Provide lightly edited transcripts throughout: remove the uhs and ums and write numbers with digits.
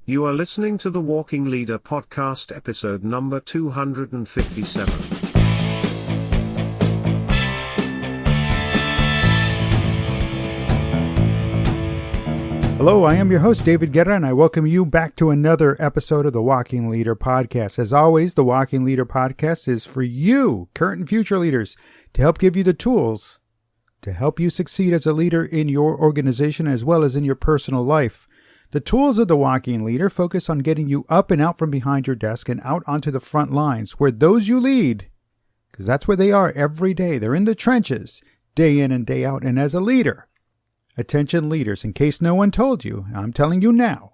You are listening to the Walking Leader podcast, episode number 257. Hello, I am your host, David Guerra, and I welcome you back to another episode of the Walking Leader podcast. As always, the Walking Leader podcast is for you, current and future leaders, to help give you the tools to help you succeed as a leader in your organization as well as in your personal life. The tools of the Walking Leader focus on getting you up and out from behind your desk and out onto the front lines where those you lead, because that's where they are every day. They're in the trenches, day in and day out. And as a leader, attention leaders, in case no one told you, I'm telling you now,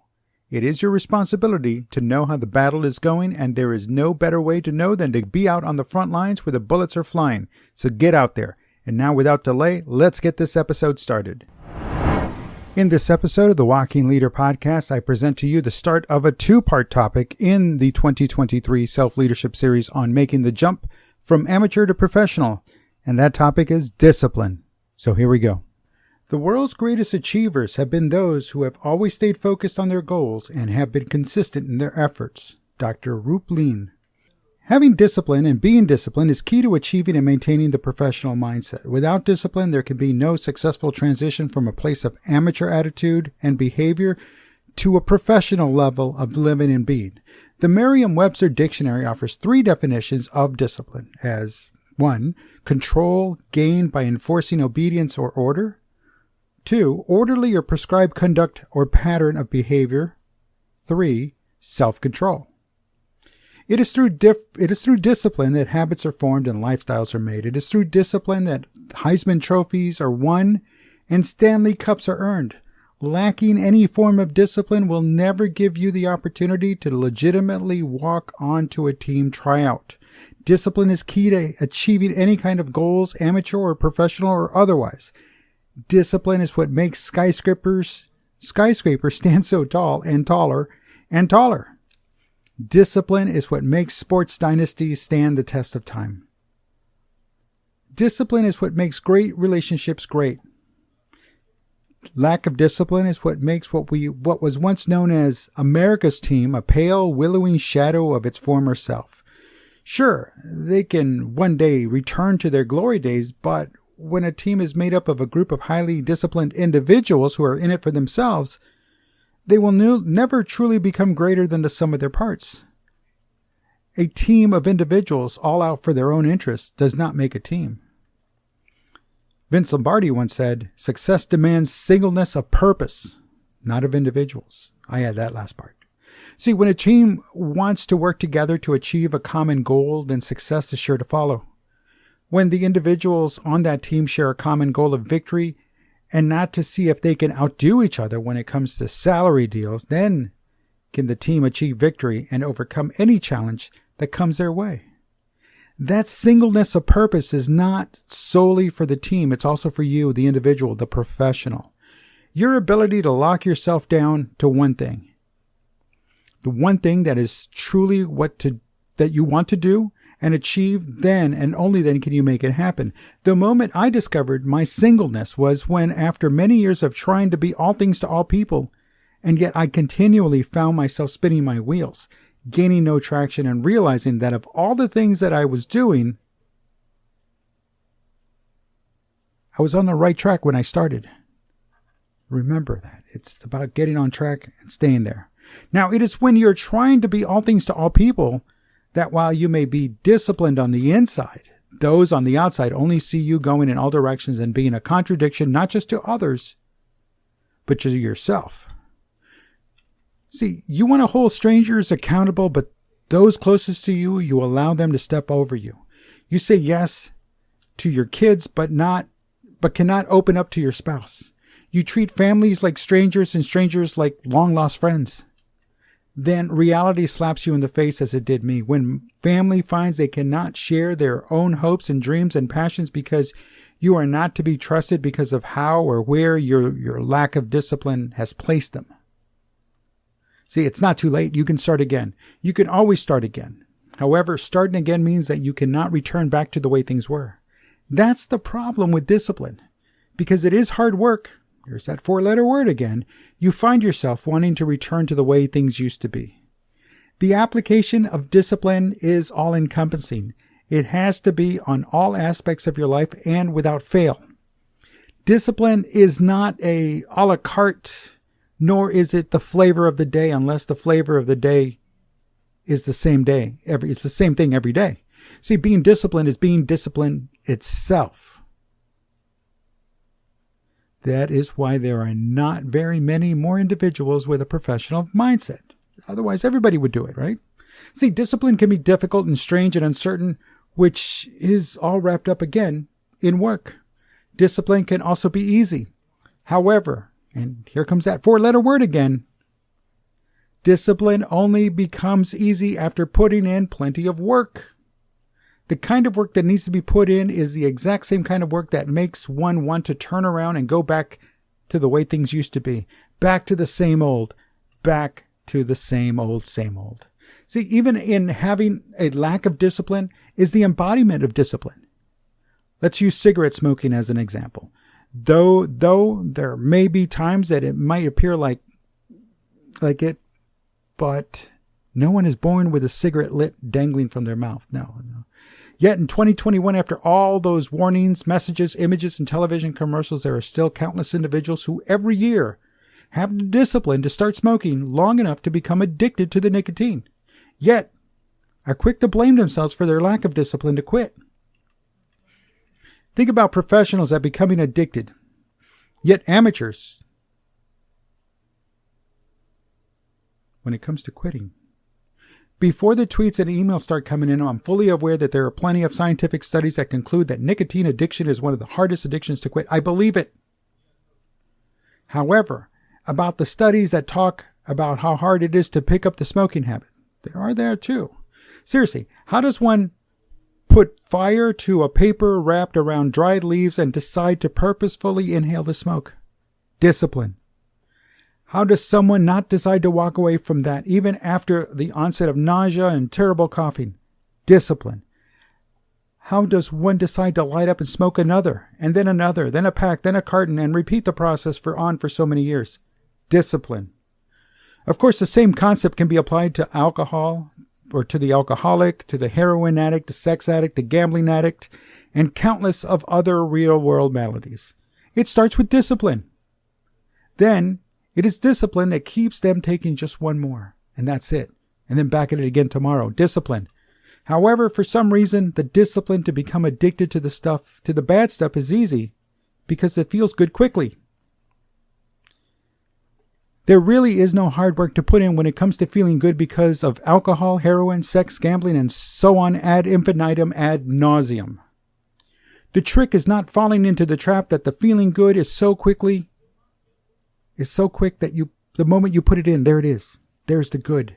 it is your responsibility to know how the battle is going, and there is no better way to know than to be out on the front lines where the bullets are flying. So get out there. And now, without delay, let's get this episode started. In this episode of the Walking Leader podcast, I present to you the start of a two-part topic in the 2023 Self-Leadership Series on making the jump from amateur to professional, and that topic is discipline. So here we go. The world's greatest achievers have been those who have always stayed focused on their goals and have been consistent in their efforts. Dr. Rup Lean. Having discipline and being disciplined is key to achieving and maintaining the professional mindset. Without discipline, there can be no successful transition from a place of amateur attitude and behavior to a professional level of living and being. The Merriam-Webster Dictionary offers three definitions of discipline as 1. Control gained by enforcing obedience or order. 2. Orderly or prescribed conduct or pattern of behavior. 3. Self-control. It is through discipline that habits are formed and lifestyles are made. It is through discipline that Heisman trophies are won and Stanley Cups are earned. Lacking any form of discipline will never give you the opportunity to legitimately walk onto a team tryout. Discipline is key to achieving any kind of goals, amateur or professional or otherwise. Discipline is what makes skyscrapers stand so tall and taller and taller. Discipline is what makes sports dynasties stand the test of time. Discipline is what makes great relationships great. Lack of discipline is what makes what was once known as America's team a pale, willowing shadow of its former self. Sure, they can one day return to their glory days, but when a team is made up of a group of highly disciplined individuals who are in it for themselves, they will never truly become greater than the sum of their parts. A team of individuals all out for their own interests does not make a team. Vince Lombardi once said, "Success demands singleness of purpose, not of individuals." I add that last part. See, when a team wants to work together to achieve a common goal, then success is sure to follow. When the individuals on that team share a common goal of victory and not to see if they can outdo each other when it comes to salary deals, then can the team achieve victory and overcome any challenge that comes their way. That singleness of purpose is not solely for the team. It's also for you, the individual, the professional. Your ability to lock yourself down to one thing. The one thing that is truly that you want to do and achieve, then and only then can you make it happen. The moment I discovered my singleness was when, after many years of trying to be all things to all people, and yet I continually found myself spinning my wheels, gaining no traction, and realizing that of all the things that I was doing, I was on the right track when I started. Remember that. It's about getting on track and staying there. Now, it is when you're trying to be all things to all people that while you may be disciplined on the inside, those on the outside only see you going in all directions and being a contradiction not just to others, but to yourself. See, you want to hold strangers accountable, but those closest to you, you allow them to step over you. You say yes to your kids, but cannot open up to your spouse. You treat families like strangers and strangers like long-lost friends. Then reality slaps you in the face as it did me. When family finds they cannot share their own hopes and dreams and passions because you are not to be trusted because of how or where your lack of discipline has placed them. See, it's not too late. You can start again. You can always start again. However, starting again means that you cannot return back to the way things were. That's the problem with discipline, because it is hard work. there's that 4-letter word again, you find yourself wanting to return to the way things used to be. The application of discipline is all-encompassing. It has to be on all aspects of your life and without fail. Discipline is not a la carte, nor is it the flavor of the day, unless the flavor of the day is the same day. It's the same thing every day. See, being disciplined is being disciplined itself. That is why there are not very many more individuals with a professional mindset. Otherwise, everybody would do it, right? See, discipline can be difficult and strange and uncertain, which is all wrapped up again in work. Discipline can also be easy. However, and here comes that 4-letter word again, discipline only becomes easy after putting in plenty of work. The kind of work that needs to be put in is the exact same kind of work that makes one want to turn around and go back to the way things used to be. Back to the same old. Back to the same old, same old. See, even in having a lack of discipline is the embodiment of discipline. Let's use cigarette smoking as an example. Though there may be times that it might appear like it, but no one is born with a cigarette lit dangling from their mouth. No. Yet in 2021, after all those warnings, messages, images, and television commercials, there are still countless individuals who every year have the discipline to start smoking long enough to become addicted to the nicotine, yet are quick to blame themselves for their lack of discipline to quit. Think about professionals at becoming addicted, yet amateurs when it comes to quitting. Before the tweets and emails start coming in, I'm fully aware that there are plenty of scientific studies that conclude that nicotine addiction is one of the hardest addictions to quit. I believe it. However, about the studies that talk about how hard it is to pick up the smoking habit, they are there too. Seriously, how does one put fire to a paper wrapped around dried leaves and decide to purposefully inhale the smoke? Discipline. How does someone not decide to walk away from that even after the onset of nausea and terrible coughing? Discipline. How does one decide to light up and smoke another, and then another, then a pack, then a carton, and repeat the process for so many years? Discipline. Of course, the same concept can be applied to alcohol, or to the alcoholic, to the heroin addict, the sex addict, the gambling addict, and countless of other real-world maladies. It starts with discipline. Then, it is discipline that keeps them taking just one more, and that's it. And then back at it again tomorrow. Discipline. However, for some reason, the discipline to become addicted to the bad stuff is easy because it feels good quickly. There really is no hard work to put in when it comes to feeling good because of alcohol, heroin, sex, gambling, and so on ad infinitum ad nauseum. The trick is not falling into the trap that the feeling good is so quick that the moment you put it in, there it is. There's the good.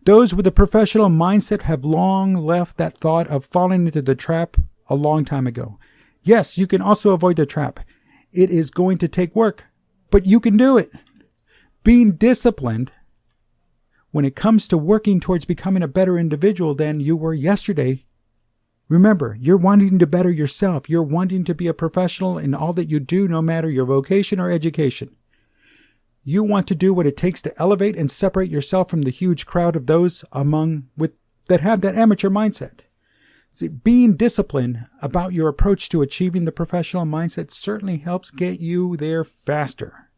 Those with a professional mindset have long left that thought of falling into the trap a long time ago. Yes, you can also avoid the trap. It is going to take work, but you can do it. Being disciplined when it comes to working towards becoming a better individual than you were yesterday. Remember, you're wanting to better yourself. You're wanting to be a professional in all that you do, no matter your vocation or education. You want to do what it takes to elevate and separate yourself from the huge crowd of those that have that amateur mindset. See, being disciplined about your approach to achieving the professional mindset certainly helps get you there faster.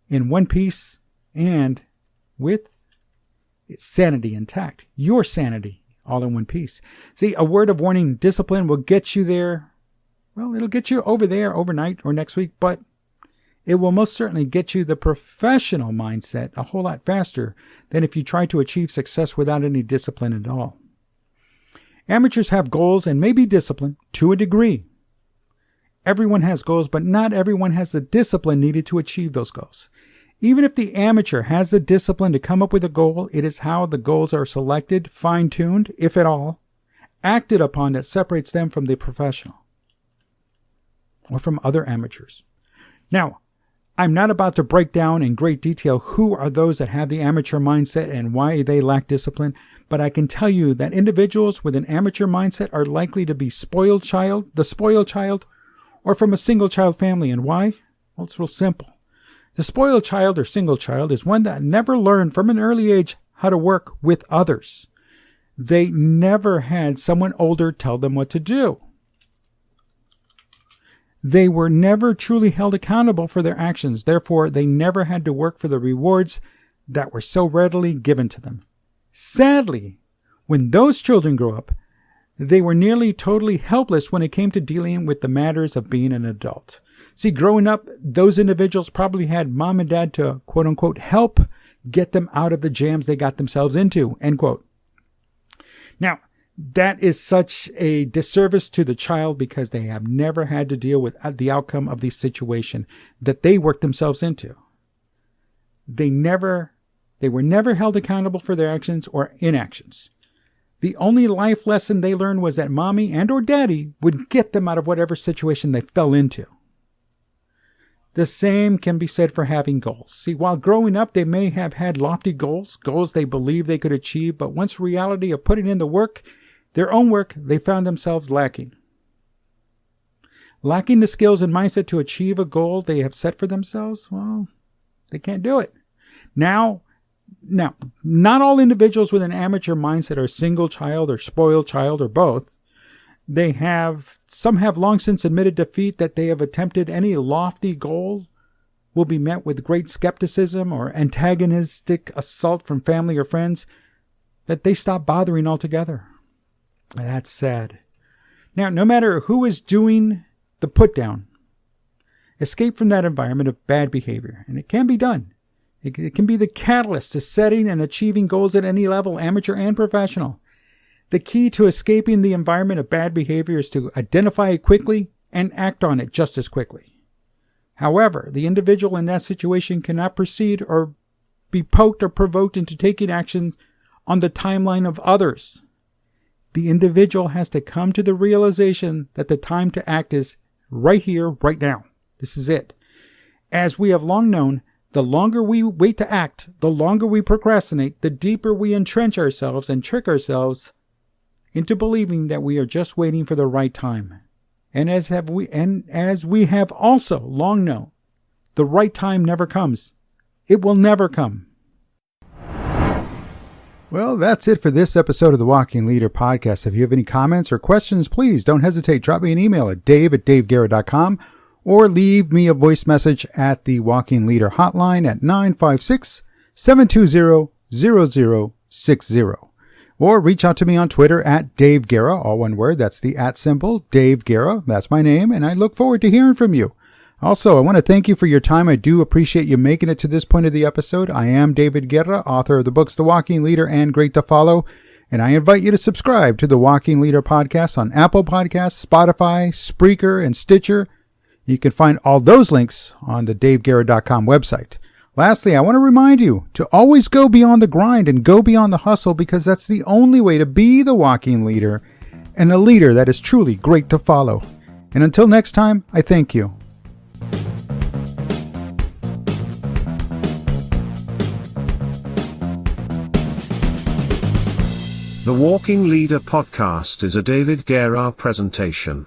In one piece and with its sanity intact. Your sanity all in one piece. See, a word of warning, discipline will get you there. Well, it'll get you over there overnight or next week, but it will most certainly get you the professional mindset a whole lot faster than if you try to achieve success without any discipline at all. Amateurs have goals and may be disciplined to a degree. Everyone has goals, but not everyone has the discipline needed to achieve those goals. Even if the amateur has the discipline to come up with a goal, it is how the goals are selected, fine-tuned, if at all, acted upon that separates them from the professional or from other amateurs. Now, I'm not about to break down in great detail who are those that have the amateur mindset and why they lack discipline, but I can tell you that individuals with an amateur mindset are likely to be the spoiled child, or from a single child family. And why? Well, it's real simple. The spoiled child or single child is one that never learned from an early age how to work with others. They never had someone older tell them what to do. They were never truly held accountable for their actions. Therefore, they never had to work for the rewards that were so readily given to them. Sadly, when those children grow up, they were nearly totally helpless when it came to dealing with the matters of being an adult. See, growing up, those individuals probably had mom and dad to, quote unquote, help get them out of the jams they got themselves into, end quote. Now, that is such a disservice to the child because they have never had to deal with the outcome of the situation that they worked themselves into. They were never held accountable for their actions or inactions. The only life lesson they learned was that mommy and or daddy would get them out of whatever situation they fell into. The same can be said for having goals. See, while growing up, they may have had lofty goals they believed they could achieve, but once reality of putting in the work, their own work, they found themselves lacking. Lacking the skills and mindset to achieve a goal they have set for themselves, well, they can't do it. Now, not all individuals with an amateur mindset are single child or spoiled child or both. Some have long since admitted defeat that they have attempted any lofty goal will be met with great skepticism or antagonistic assault from family or friends, that they stop bothering altogether. That's sad. Now, no matter who is doing the put down, escape from that environment of bad behavior, and it can be done. It can be the catalyst to setting and achieving goals at any level, amateur and professional. The key to escaping the environment of bad behavior is to identify it quickly and act on it just as quickly. However, the individual in that situation cannot proceed or be poked or provoked into taking action on the timeline of others. The individual has to come to the realization that the time to act is right here, right now. This is it. As we have long known, the longer we wait to act, the longer we procrastinate, the deeper we entrench ourselves and trick ourselves into believing that we are just waiting for the right time. And as we have also long known, the right time never comes. It will never come. Well, that's it for this episode of the Walking Leader podcast. If you have any comments or questions, please don't hesitate. Drop me an email at dave@daveguerra.com or leave me a voice message at the Walking Leader hotline at 956-720-0060. Or reach out to me on Twitter at Dave Guerra, all one word. That's the @ symbol, Dave Guerra. That's my name, and I look forward to hearing from you. Also, I want to thank you for your time. I do appreciate you making it to this point of the episode. I am David Guerra, author of the books The Walking Leader and Great to Follow, and I invite you to subscribe to the Walking Leader podcast on Apple Podcasts, Spotify, Spreaker, and Stitcher. You can find all those links on the daveguerra.com website. Lastly, I want to remind you to always go beyond the grind and go beyond the hustle, because that's the only way to be the walking leader and a leader that is truly great to follow. And until next time, I thank you. The Walking Leader podcast is a David Guerra presentation.